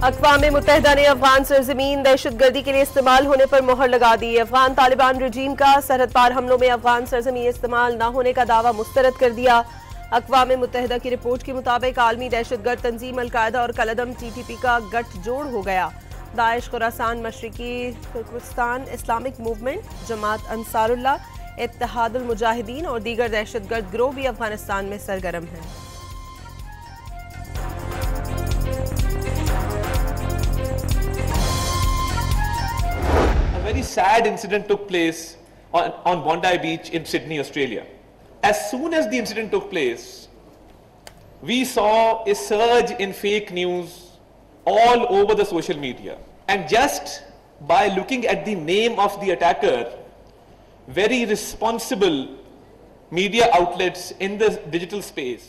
अक़वाम मुत्तहिदा ने अफगान सरजमीन दहशतगर्दी के लिए इस्तेमाल होने पर मोहर लगा दी। अफगान तालिबान रजीम का सरहद पार हमलों में अफगान सरजमीन इस्तेमाल न होने का दावा मुस्तरद कर दिया। अक़वाम मुत्तहिदा की रिपोर्ट के मुताबिक आलमी दहशतगर्द तंजीम अल-कायदा और कलदम TTP का गठजोड़ हो गया। दाइश, खुरासान, मशरिकी तुर्कस्तान इस्लामिक मूवमेंट, जमात अंसारुल्लाह, इत्तेहादुल मुजाहिदीन और दीगर दहशतगर्द गिरोह भी अफगानिस्तान में सरगर्म हैं। A very sad incident took place on Bondi Beach in Sydney, Australia. As soon as the incident took place, we saw a surge in fake news all over the social media. And just by looking at the name of the attacker, very responsible media outlets in the digital space.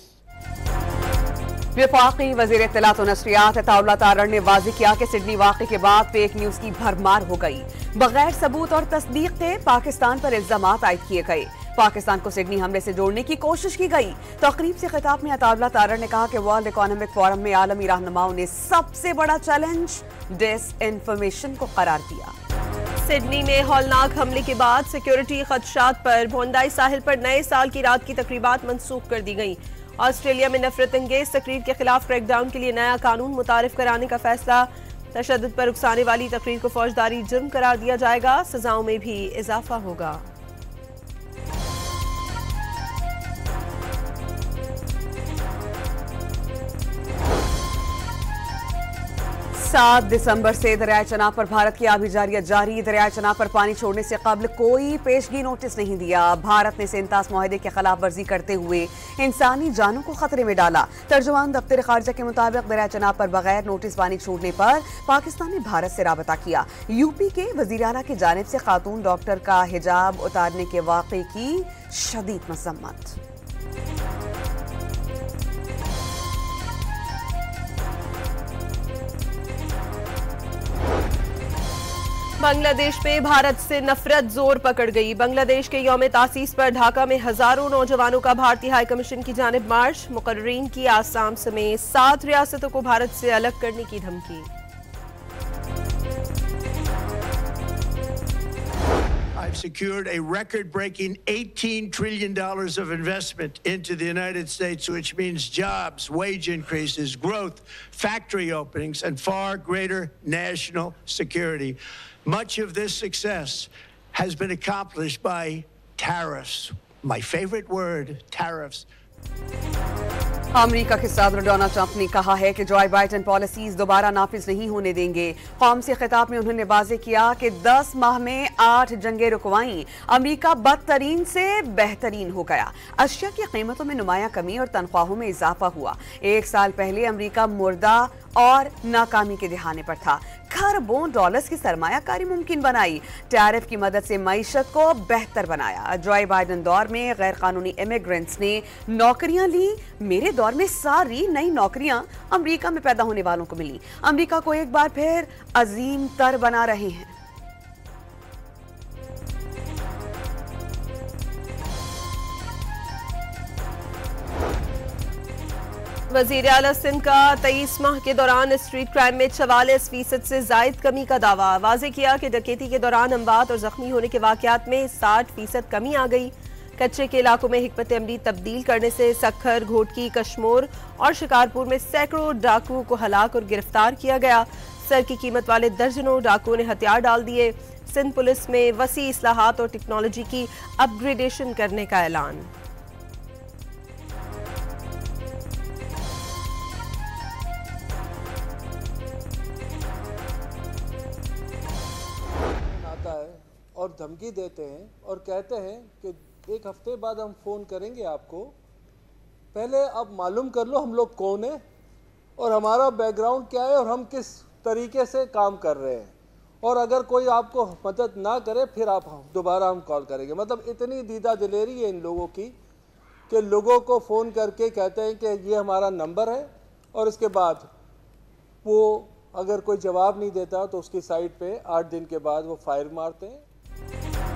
वफाकी वज़ीर इत्तलात व नशरियात अताउल्लाह तारड़ ने वाज़ेह किया कि Sydney वाक़े के बाद fake news की भरमार हो गई। बगैर सबूत और तस्दीक के पाकिस्तान पर इल्ज़ामात आयद किए गए। पाकिस्तान को सिडनी हमले से जोड़ने की कोशिश की गई। तकरीब से खिताब में अताउल्लाह तारड़ ने कहा कि वर्ल्ड इकोनॉमिक फोरम में आलमी रहनुमाओं ने सबसे बड़ा चैलेंज डिसइंफॉर्मेशन को करार दिया। सिडनी में हौलनाक हमले के बाद सिक्योरिटी खदशात पर बोंडाई साहिल पर नए साल की रात की तकरीबात मनसूख कर दी गई। ऑस्ट्रेलिया में नफरत अंगेज तकरीर के खिलाफ क्रैकडाउन के लिए नया कानून मुतारिफ कराने का फैसला। तशद्दुद पर उकसाने वाली तकरीर को फौजदारी जुर्म करार दिया जाएगा। सजाओं में भी इजाफा होगा। 7 दिसंबर से दरियाए चनाब पर भारत की आबी जारियत जारी। दरियाए चनाब पर पानी छोड़ने से कबल कोई पेशगी नोटिस नहीं दिया। भारत ने सेंतास मुआहदे की खिलाफ वर्जी करते हुए इंसानी जानों को खतरे में डाला। तर्जुमान दफ्तर खारजा के मुताबिक दरियाए चनाब पर बगैर नोटिस पानी छोड़ने पर पाकिस्तान ने भारत से राबता किया। यूपी के वजीर आला की जानिब से खातून डॉक्टर का हिजाब उतारने के वाक़े की शदीद मज़म्मत। बांग्लादेश पे भारत से नफरत जोर पकड़ गई। बांग्लादेश के यौम तासीस पर ढाका में हजारों नौजवानों का भारतीय हाई कमीशन की जानिब मार्च। मुकर्रीन की आसाम समेत 7 रियासतों को भारत से अलग करने की धमकी। I've secured a record-breaking $18 trillion of investment into the United States, which means jobs, wage increases, growth, factory openings, and far greater national security. Much of this success has been accomplished by tariffs. My favorite word, tariffs. America के सदर Donald Trump ने कहा है कि Joe Biden policies दोबारा नाफिज नहीं होने देंगे। कौम से खिताब में उन्होंने वाज़ेह किया कि 10 माह में 8 जंगें रुकवाई। अमेरिका बदतरीन से बेहतरीन हो गया। अशिया की कीमतों में नुमाया कमी और तनख्वाहों में इजाफा हुआ। 1 साल पहले अमेरिका मुर्दा और नाकामी के दिहाने पर था। खरबों डॉलर्स की सरमायाकारी मुमकिन बनाई। टैरिफ की मदद से मईशत को बेहतर बनाया। जो बाइडेन दौर में गैर कानूनी इमिग्रेंट्स ने नौकरियां ली। मेरे दौर में सारी नई नौकरियां अमेरिका में पैदा होने वालों को मिली। अमेरिका को एक बार फिर अजीम तर बना रहे हैं। वज़ीर आला सिंध का 23 माह के दौरान स्ट्रीट क्राइम में 44% से जायद कमी का दावा। वाज़ेह किया कि डकैती के दौरान अमवात और जख्मी होने के वाकयात में 60% कमी आ गई। कच्चे के इलाकों में हिकमत अमली तब्दील करने से सक्खर, घोटकी, कश्मोर और शिकारपुर में सैकड़ों डाकुओं को हलाक और गिरफ्तार किया गया। सर की कीमत वाले दर्जनों डाकुओं ने हथियार डाल दिए। सिंध पुलिस में वसी इस्लाहात और टेक्नोलॉजी की अपग्रेडेशन करने का ऐलान। और धमकी देते हैं और कहते हैं कि 1 हफ्ते बाद हम फ़ोन करेंगे आपको, पहले आप मालूम कर लो हम लोग कौन है और हमारा बैकग्राउंड क्या है और हम किस तरीके से काम कर रहे हैं, और अगर कोई आपको मदद ना करे फिर आप दोबारा हम कॉल करेंगे। मतलब इतनी दीदा दिलेरी है इन लोगों की कि लोगों को फ़ोन करके कहते हैं कि ये हमारा नंबर है, और इसके बाद वो अगर कोई जवाब नहीं देता तो उसकी साइट पे 8 दिन के बाद वो फायर मारते हैं।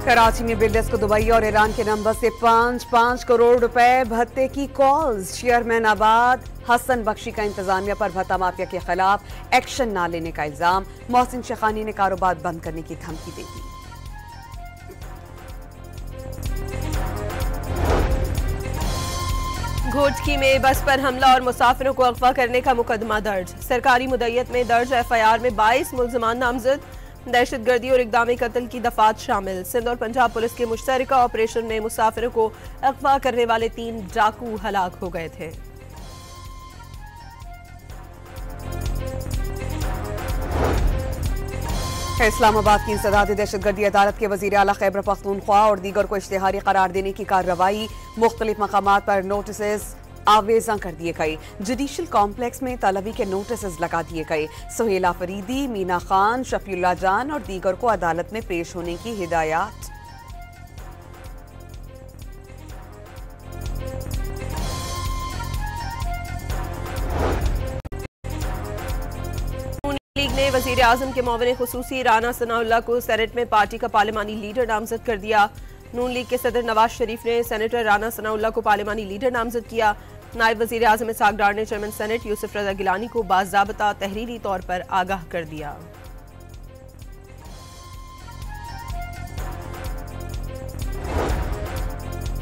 कराची में बिल्डर्स को दुबई और ईरान के नंबर से 5-5 करोड़ रुपए भत्ते की कॉल्स। चेयरमैन आबाद हसन बख्शी का इंतजामिया पर भत्ता माफिया के खिलाफ एक्शन न लेने का इल्जाम। मोहसिन शेखानी ने कारोबार बंद करने की धमकी दे दी। घोटकी में बस पर हमला और मुसाफिरों को अगवा करने का मुकदमा दर्ज। सरकारी मुद्दत में दर्ज FIR में 22 मुल्ज़िमान नामजद। दहशतगर्दी और इक़दाम कत्ल की दफात शामिल। सिंध और पंजाब पुलिस के मुश्तरका ऑपरेशन में मुसाफिरों को अगवा करने वाले 3 डाकू हलाक हो गए थे। इस्लामाबाद की इंसदादी दहशतगर्दी अदालत के वज़ीर आला खैबर पख्तूनख्वा और दीगर को इश्तिहारी करार देने की कार्रवाई। मुख्तलिफ मकामात पर नोटिस आवेजा कर दिए गए। जुडिशल कॉम्प्लेक्स में तलबी के नोटिस लगा दिए गए। सुहेल आफरीदी, मीना खान, शफीउल्लाह जान और दीगर को अदालत में पेश होने की हिदायत। लीग ने वजीर आजम के मुआविन खुसूसी राना सनाउल्लाह को सेनेट में पार्टी का पार्लिमानी लीडर नामजद कर दिया। नून लीग के सदर नवाज शरीफ ने सेनेटर राना सनाउल्लाह को पार्लिमानी लीडर नामजद किया। नायब वजीर आजम इसहाक डार ने चेयरमैन सेनेट यूसुफ रजा गिलानी को बाज़ाबता तहरीरी तौर पर आगाह कर दिया।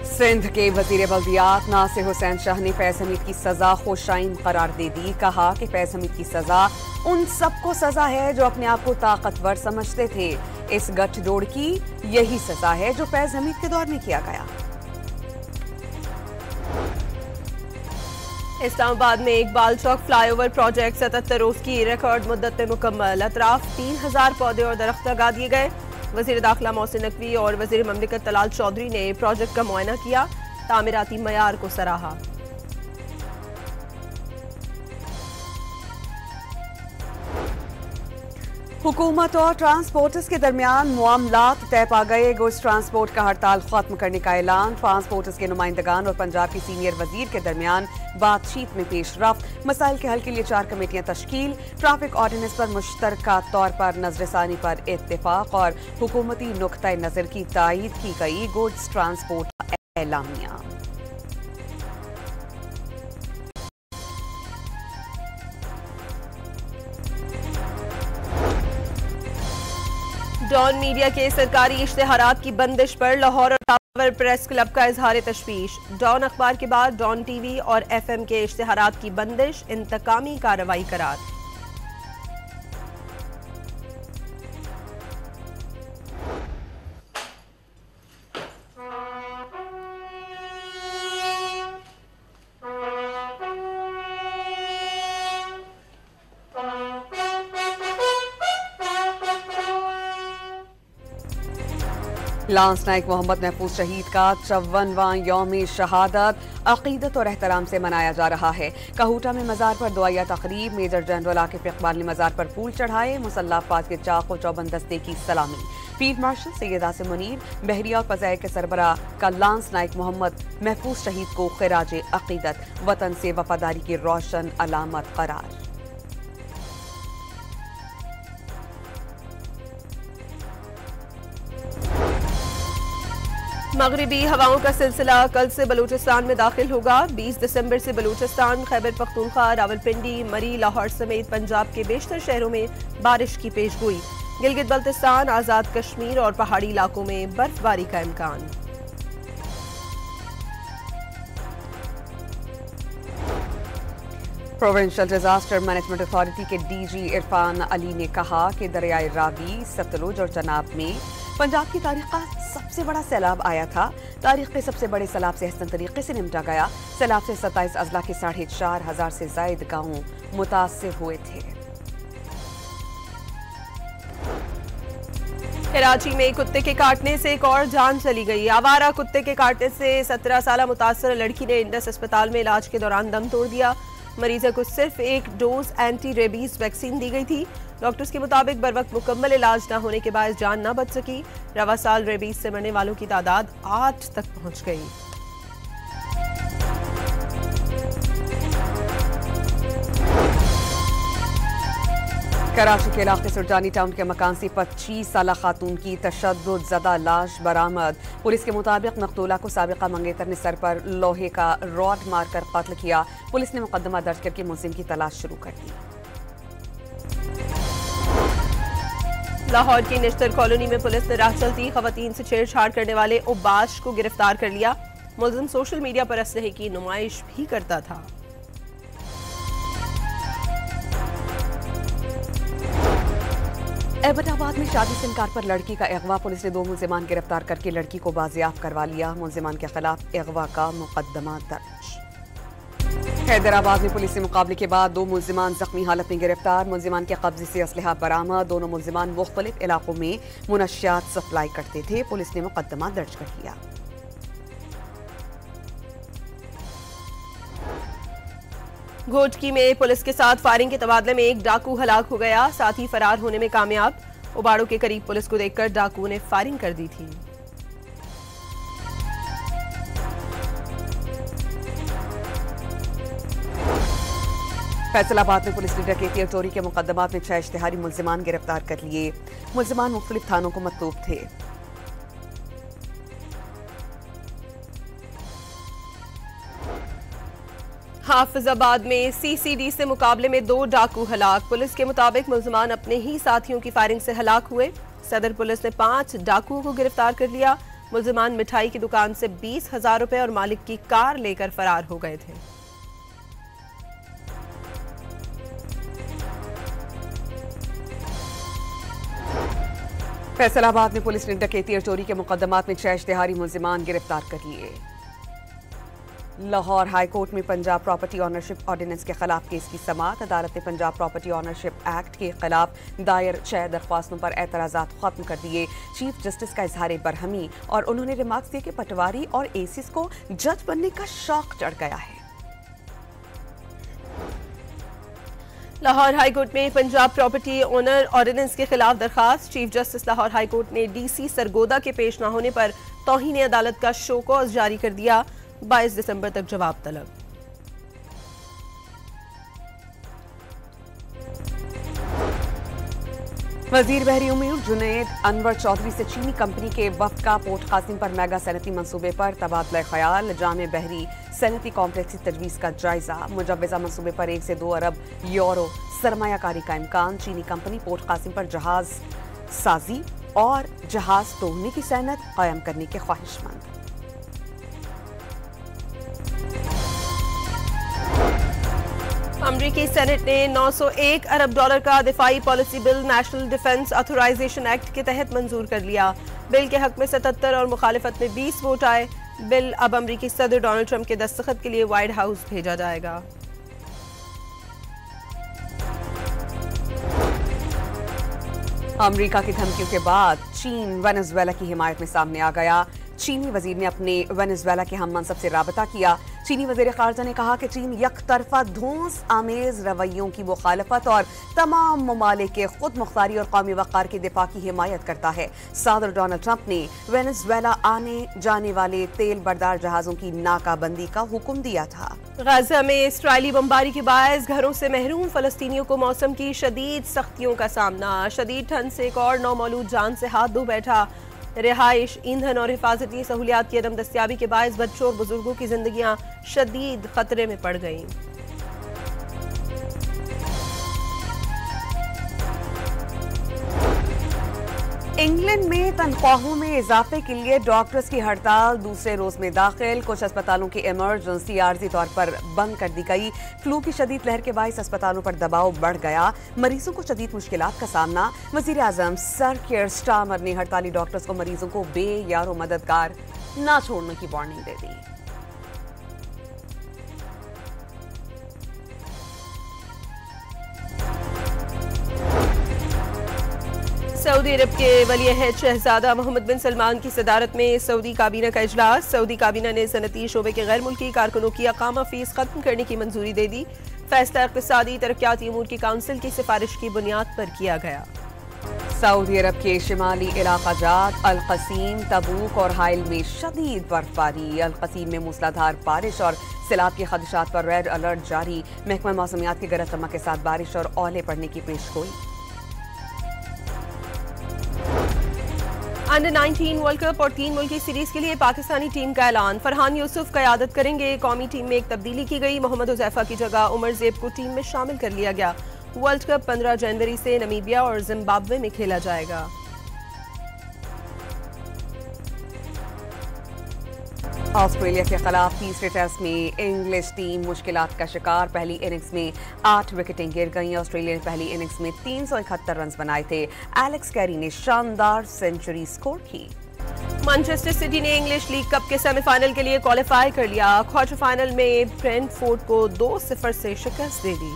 सिंध के वजीर बल्दियात नासिर हुसैन शाह ने फैज हमीद की सजा खुशाइन करार दे दी। कहा कि फैज हमीद की सजा उन सबको सजा है जो अपने आप को ताकतवर समझते थे। इस गठजोड़ की यही सजा है जो फैज हमीद के दौर में किया गया। इस्लामाबाद में इकबाल चौक फ्लाईओवर प्रोजेक्ट 77 रोज की रिकॉर्ड मुद्दत में मुकम्मल। अतराफ 3000 पौधे और दरख्त लगा दिए गए। वजीर दाखिला मोहसिन नकवी और वजीर ममलिकत तलाल चौधरी ने प्रोजेक्ट का मुआयना किया। तामीराती मयार को सराहा। हुकूमत और ट्रांसपोर्टर्स के दरमियान मामलात तय पा गए। गुड्स ट्रांसपोर्ट का हड़ताल खत्म करने का ऐलान। ट्रांसपोर्टर्स के नुमाइंदगान और पंजाब के सीनियर वजीर के दरमियान बातचीत में पेशरफ्त। मसाइल के हल के लिए 4 कमेटियां तश्कील। ट्रैफिक ऑर्डिनेंस पर मुश्तरका तौर पर नजरसानी पर इत्तेफाक और हुकूमती नुक्ता नजर की तायीद की गई। गुड्स ट्रांसपोर्ट एलामिया। डॉन मीडिया के सरकारी इश्तेहारात की बंदिश पर लाहौर और टावर प्रेस क्लब का इजहार तशवीश। डॉन अखबार के बाद डॉन TV और FM के इश्तेहारात की बंदिश इंतकामी कार्रवाई करार। लांस नाइक मोहम्मद महफूज शहीद का 54वां यौम शहादत अकीदत और एहतराम से मनाया जा रहा है। कहूटा में मज़ार पर दुआया तकरीब। मेजर जनरल आकिफ इकबाल ने मज़ार पर फूल चढ़ाए। मुसल्ला अफ़वाज के चाक और चौबंद दस्ते की सलामी। फील्ड मार्शल सैयद आसिम मुनीर, बहरिया और फ़ज़ाइल के सरबराह का लांस नाइक मोहम्मद महफूज शहीद को खिराज अकीदत, वतन से वफादारी की रोशन अलामत करार। मगरिबी हवाओं का सिलसिला कल से बलूचिस्तान में दाखिल होगा। 20 दिसंबर से बलूचिस्तान, खैबर पख्तूनख्वा, रावलपिंडी, मरी, लाहौर समेत पंजाब के बेशतर शहरों में बारिश की पेशगोई। गिलगित बल्तिस्तान, आज़ाद कश्मीर और पहाड़ी इलाकों में बर्फबारी का इम्कान। प्रोविंशियल डिजास्टर मैनेजमेंट अथॉरिटी के DG इरफान अली ने कहा कि दरियाए रावी, सतलुज और चनाब में पंजाब की तारीख का सबसे बड़ा सैलाब आया था। तारीख के सबसे बड़े सैलाब से हसन तरीके से निपटा गया। सैलाब से 27 अजला के 4,500 से जायद गांव मुतासिर हुए थे। कराची में कुत्ते के काटने से एक और जान चली गई। आवारा कुत्ते के काटने से 17 साल मुतासर लड़की ने इंडस अस्पताल में इलाज के दौरान दम तोड़ दिया। मरीज को सिर्फ एक डोज एंटी रेबीज वैक्सीन दी गई थी। डॉक्टर्स के मुताबिक बर वक्त मुकम्मल इलाज न होने के बाद जान न बच सकी। रवा साल रेबीज से मरने वालों की तादाद 8 तक पहुंच गई। कराची के इलाके सुरजानी टाउन के मकान से 25 साला खातून की तशद्दुद ज़दा लाश बरामद। पुलिस के मुताबिक मकतूला को साबिका मंगेतर ने सर पर लोहे का रॉड मारकर कत्ल किया। पुलिस ने मुकदमा दर्ज करके मुलजिम की तलाश शुरू कर दी। लाहौर की निश्तर कॉलोनी में पुलिस ने राह चलती खवातीन से छेड़छाड़ करने वाले उबाश को गिरफ्तार कर लिया। मुलजिम सोशल मीडिया पर असलहे की नुमाइश भी करता था। एबटाबाद में शादी से इनकार पर लड़की का अगवा। पुलिस ने 2 मुलजिमान गिरफ्तार करके लड़की को बाजियाब करवा लिया। मुलजिमान के खिलाफ अगवा का मुकदमा दर्ज। हैदराबाद में पुलिस से मुकाबले के बाद 2 मुलजिमान जख्मी हालत में गिरफ्तार। मुलजिमान के कब्जे से असलहा बरामद। दोनों मुलजिमान मुख्तलिफ इलाकों में मुनशियात सप्लाई करते थे। पुलिस ने मुकदमा दर्ज कर लिया। घोटकी में पुलिस के साथ फायरिंग के तबादले में एक डाकू हलाक हो गया, साथ ही फरार होने में कामयाब। उबाड़ों के करीब पुलिस को देखकर डाकू ने फायरिंग कर दी थी। फैसलाबाद में पुलिस ने डकैती और चोरी के मुकदमात में 6 इश्तिहारी मुलजिमान गिरफ्तार कर लिए। मुलजिमान मुख्तलिफ थानों को मतलूब थे। हाफिजाबाद में सीसीडी से मुकाबले में 2 डाकू हलाक। पुलिस के मुताबिक मुलजिमान अपने ही साथियों की फायरिंग से हलाक हुए। सदर पुलिस ने 5 डाकुओं को गिरफ्तार कर लिया। मुलजिमान मिठाई की दुकान से 20,000 रुपए और मालिक की कार लेकर फरार हो गए थे। फैसलाबाद में पुलिस ने डकैती और चोरी के मुकदमात में 6 इश्तिहारी मुलजिमान गिरफ्तार कर लिए। लाहौर हाई कोर्ट में पंजाब प्रॉपर्टी ऑनरशिप ऑर्डिनेंस के खिलाफ केस की समाअत। अदालत ने पंजाब प्रॉपर्टी ऑनरशिप एक्ट के खिलाफ दायर 6 दरख्वास्तों पर एतराज़ात खत्म कर दिए। चीफ जस्टिस का इजहार बरहमी और उन्होंने रिमार्क्स दिए कि पटवारी और एसीस को जज बनने का शौक चढ़ गया है। लाहौर हाई कोर्ट में पंजाब प्रॉपर्टी ओनर ऑर्डिनेंस के खिलाफ दरखास्त। Chief justice Lahore high court ने डीसी सरगोदा के पेश न होने पर तौहीन अदालत का शो कॉज जारी कर दिया। 22 दिसंबर तक जवाब तलब। वजीर बहरी उमूर जुनैद अनवर चौधरी से चीनी कंपनी के वफ्द का पोर्ट कासिम पर मेगा सनती मंसूबे पर तबादला ख्याल। जामे बहरी सनती कॉम्प्लेक्स की तजवीज़ का जायजा। मुजव्वज़ा मंसूबे पर 1 से 2 अरब यूरो सरमायाकारी का इम्कान। चीनी कंपनी पोर्ट कासिम पर जहाज साजी और जहाज तोड़ने की सनत कायम करने के ख्वाहिशमंद। अमरीकी सेनेट ने 901 अरब डॉलर का दिफाई policy bill National Defense Authorization Act के तहत मंजूर कर लिया। बिल के हक में 77 और मुखालिफत में 20 वोट आए। बिल अब अमरीकी सदर डोनाल्ड ट्रंप के दस्तखत के लिए व्हाइट हाउस भेजा जाएगा। अमरीका की धमकियों के बाद चीन वेनेजुएला की हिमायत में सामने आ गया। चीनी वजीर ने अपने वेनेजुएला के हम मनसब से राबता किया। चीनी वजीर खारजा ने कहा कि चीन यकतरफा धौंस आमेज रवैयों की मुखालफत और तमाम ममालिक के खुद मुख्तारी और कौमी वक़ार की दिफा की हिमायत करता है। सदर डोनाल्ड ट्रंप ने वेनेजुएला आने जाने वाले तेल बरदार जहाज़ों की नाकाबंदी का हुक्म दिया था। गाजा में इस्राएली बमबारी के बायस घरों से महरूम फलस्तीनियों को मौसम की शदीद सख्तियों का सामना। शदीद ठंड से एक और नौमौलूद जान से हाथ धो बैठा। रिहाइश, ईंधन और हिफाजती सहूलियात की अदम दस्तियाबी के बायस बच्चों और बुजुर्गों की जिंदगियां शदीद खतरे में पड़ गईं। इंग्लैंड में तनख्वाहों में इजाफे के लिए डॉक्टर्स की हड़ताल दूसरे रोज में दाखिल। कुछ अस्पतालों की इमरजेंसी आर्जी तौर पर बंद कर दी गई। फ्लू की शदीद लहर के बायस अस्पतालों पर दबाव बढ़ गया। मरीजों को शदीद मुश्किलात का सामना। वजीर आजम सर केयर स्टारमर ने हड़ताली डॉक्टर्स को मरीजों को बेयारो मददगार न छोड़ने की वार्निंग दे दी। सऊदी अरब के वली-ए-अहद शहजादा मोहम्मद बिन सलमान की सदारत में सऊदी काबीना का इजलास। सऊदी काबीना ने सनती शोबे के गैर मुल्की कारकुनों की अकामा फीस खत्म करने की मंजूरी दे दी। फैसला इक़्तिसादी तरक्याती उमूर की काउंसिल की सिफारिश की बुनियाद पर किया गया। सऊदी अरब के शिमाली इलाका जात अल कसीम, तबूक और हाइल में शदीद बर्फबारी। अल कसीम में मूसलाधार बारिश और सैलाब के खदशात पर रेड अलर्ट जारी। महकमा मौसमियात की गरज चमक के साथ बारिश और ओले पड़ने की पेशगोई। अंडर 19 वर्ल्ड कप और 3 मुल्की सीरीज के लिए पाकिस्तानी टीम का ऐलान। फरहान यूसुफ क़यादत करेंगे। कौमी टीम में एक तब्दीली की गई। मोहम्मद हुज़ैफा की जगह उमर ज़ेब को टीम में शामिल कर लिया गया। वर्ल्ड कप 15 जनवरी से नमीबिया और जिम्बाब्वे में खेला जाएगा। ऑस्ट्रेलिया के खिलाफ तीसरे टेस्ट में इंग्लिश टीम मुश्किलात का शिकार। पहली इनिंग्स में 8 विकेटें गिर गईं। ऑस्ट्रेलिया ने पहली इनिंग्स में 371 रन बनाए थे। एलेक्स कैरी ने शानदार सेंचुरी स्कोर की। मैनचेस्टर सिटी ने इंग्लिश लीग कप के सेमीफाइनल के लिए क्वालिफाई कर लिया। क्वार्टर फाइनल में ब्रेंटफोर्ड को 2-0 से शिकस्त दे दी।